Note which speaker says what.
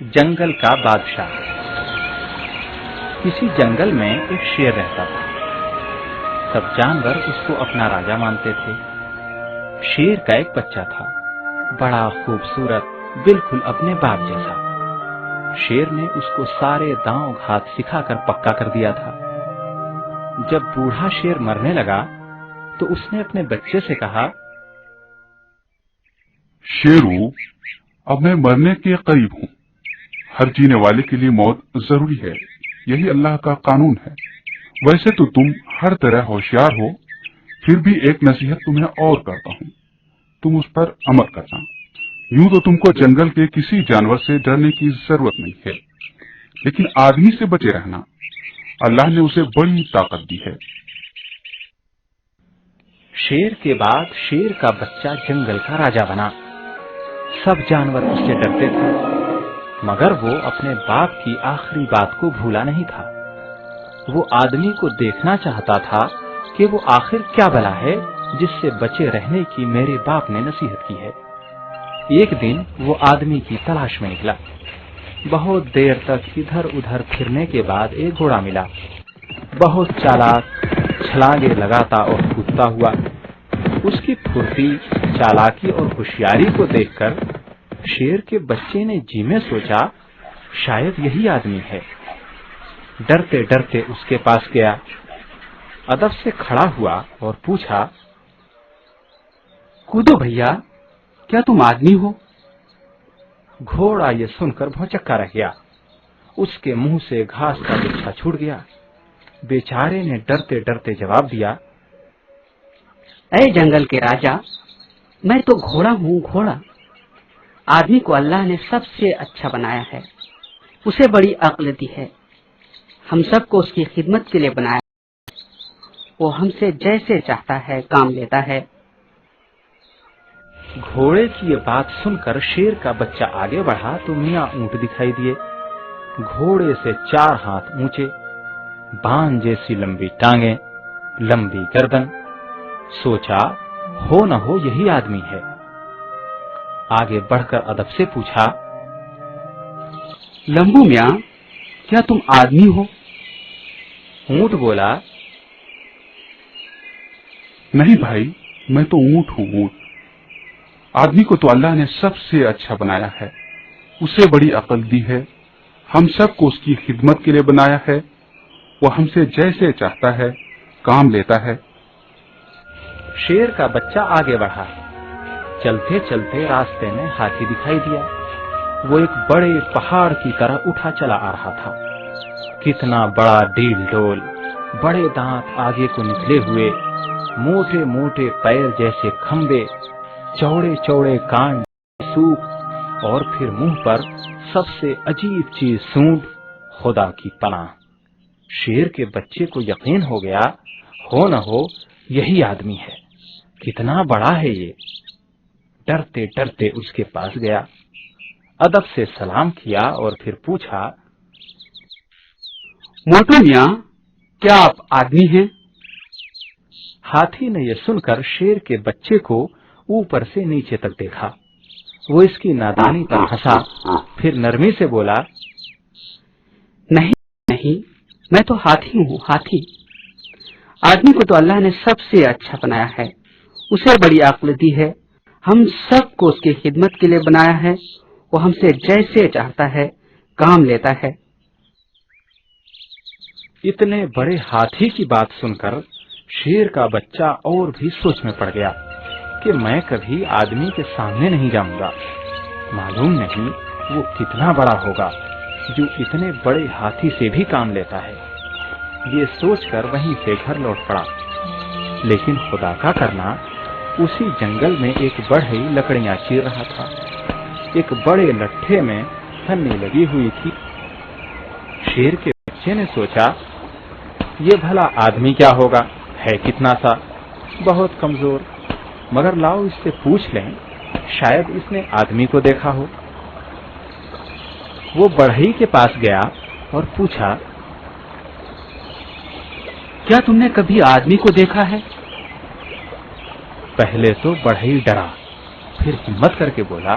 Speaker 1: جنگل کا بادشاہ۔ کسی جنگل میں ایک شیر رہتا تھا۔ سب جانور اس کو اپنا راجا مانتے تھے۔ شیر کا ایک بچہ تھا، بڑا خوبصورت، بالکل اپنے باپ جیسا۔ شیر نے اس کو سارے داؤں گھات سکھا کر پکا کر دیا تھا۔ جب بوڑھا شیر مرنے لگا تو اس نے اپنے بچے سے کہا،
Speaker 2: شیرو، اب میں مرنے کے قریب ہوں۔ ہر جینے والے کے لیے موت ضروری ہے، یہی اللہ کا قانون ہے۔ ویسے تو تم ہر طرح ہوشیار ہو، پھر بھی ایک نصیحت تمہیں اور کرتا ہوں، تم اس پر عمل کرنا۔ یوں تو تم کو جنگل کے کسی جانور سے ڈرنے کی ضرورت نہیں ہے، لیکن آدمی سے بچے رہنا، اللہ نے اسے بڑی طاقت دی ہے۔
Speaker 1: شیر کے بعد شیر کا بچہ جنگل کا راجا بنا۔ سب جانور اس سے ڈرتے تھے، مگر وہ اپنے باپ کی آخری بات کو بھولا نہیں تھا۔ وہ آدمی کو دیکھنا چاہتا تھا کہ وہ آخر کیا بلا ہے جس سے بچے رہنے کی میرے باپ نے نصیحت کی ہے۔ ایک دن وہ آدمی کی تلاش میں نکلا۔ بہت دیر تک ادھر ادھر پھرنے کے بعد ایک گھوڑا ملا، بہت چالاک، چھلانگے لگاتا اور کودتا ہوا۔ اس کی پھرتی، چالاکی اور ہوشیاری کو دیکھ کر شیر کے بچے نے جی میں سوچا، شاید یہی آدمی ہے۔ ڈرتے ڈرتے اس کے پاس گیا، ادب سے کھڑا ہوا اور پوچھا،
Speaker 3: کودو بھیا، کیا تم آدمی ہو؟
Speaker 1: گھوڑا یہ سن کر بھونچکا رہ گیا۔ اس کے منہ سے گھاس کا گچھا چھوٹ گیا۔ بیچارے نے ڈرتے ڈرتے جواب دیا،
Speaker 3: اے جنگل کے راجا، میں تو گھوڑا ہوں، گھوڑا۔ آدمی کو اللہ نے سب سے اچھا بنایا ہے، اسے بڑی عقل دی ہے۔ ہم سب کو اس کی خدمت کے لیے بنایا ہے، وہ ہم سے جیسے چاہتا ہے کام لیتا ہے۔
Speaker 1: گھوڑے کی یہ بات سن کر شیر کا بچہ آگے بڑھا تو میاں اونٹ دکھائی دیے، گھوڑے سے 4 ہاتھ اونچے، بان جیسی لمبی ٹانگیں، لمبی گردن۔ سوچا ہو نہ ہو یہی آدمی ہے۔ آگے بڑھ کر ادب سے پوچھا،
Speaker 3: لمبو میاں، کیا تم آدمی ہو؟
Speaker 1: اونٹ بولا،
Speaker 2: نہیں بھائی، میں تو اونٹ ہوں، اونٹ۔ آدمی کو تو اللہ نے سب سے اچھا بنایا ہے، اسے بڑی عقل دی ہے۔ ہم سب کو اس کی خدمت کے لیے بنایا ہے، وہ ہم سے جیسے چاہتا ہے کام لیتا ہے۔
Speaker 1: شیر کا بچہ آگے بڑھا۔ چلتے چلتے راستے میں ہاتھی دکھائی دیا۔ وہ ایک بڑے پہاڑ کی طرح اٹھا چلا آ رہا تھا۔ کتنا بڑا ڈیل ڈول، بڑے دانت آگے کو نکلے ہوئے، موٹے موٹے پیر جیسے کھمبے، چوڑے چوڑے کان، سوکھ، اور پھر منہ پر سب سے عجیب چیز سونڈ، خدا کی پناہ۔ شیر کے بچے کو یقین ہو گیا، ہو نہ ہو یہی آدمی ہے۔ کتنا بڑا ہے یہ۔ ڈرتے ڈرتے اس کے پاس گیا، ادب سے سلام کیا اور پھر پوچھا،
Speaker 3: موٹو میاں، کیا آپ آدمی ہیں؟
Speaker 1: ہاتھی نے یہ سن کر شیر کے بچے کو اوپر سے نیچے تک دیکھا۔ وہ اس کی نادانی پر ہنسا، پھر نرمی سے بولا،
Speaker 3: نہیں نہیں، میں تو ہاتھی ہوں، ہاتھی۔ آدمی کو تو اللہ نے سب سے اچھا بنایا ہے، اسے بڑی عقل دی ہے۔ ہم سب کو اس کی خدمت کے لیے بنایا ہے، وہ ہم سے جیسے چاہتا ہے کام لیتا ہے۔
Speaker 1: اتنے بڑے ہاتھی کی بات سن کر شیر کا بچہ اور بھی سوچ میں پڑ گیا کہ میں کبھی آدمی کے سامنے نہیں جاؤں گا۔ معلوم نہیں وہ کتنا بڑا ہوگا جو اتنے بڑے ہاتھی سے بھی کام لیتا ہے۔ یہ سوچ کر وہیں سے گھر لوٹ پڑا۔ لیکن خدا کا کرنا، اسی جنگل میں ایک بڑھئی لکڑیاں چیر رہا تھا۔ ایک بڑے لٹھے میں پھنی لگی ہوئی تھی۔ شیر کے بچے نے سوچا، یہ بھلا آدمی کیا ہوگا، ہے کتنا سا، بہت کمزور، مگر لاؤ اس سے پوچھ لیں، شاید اس نے آدمی کو دیکھا ہو۔ وہ بڑھئی کے پاس گیا اور پوچھا،
Speaker 3: کیا تم نے کبھی آدمی کو دیکھا ہے؟
Speaker 1: پہلے تو بڑھئی ڈرا، پھر ہمت کر کے بولا،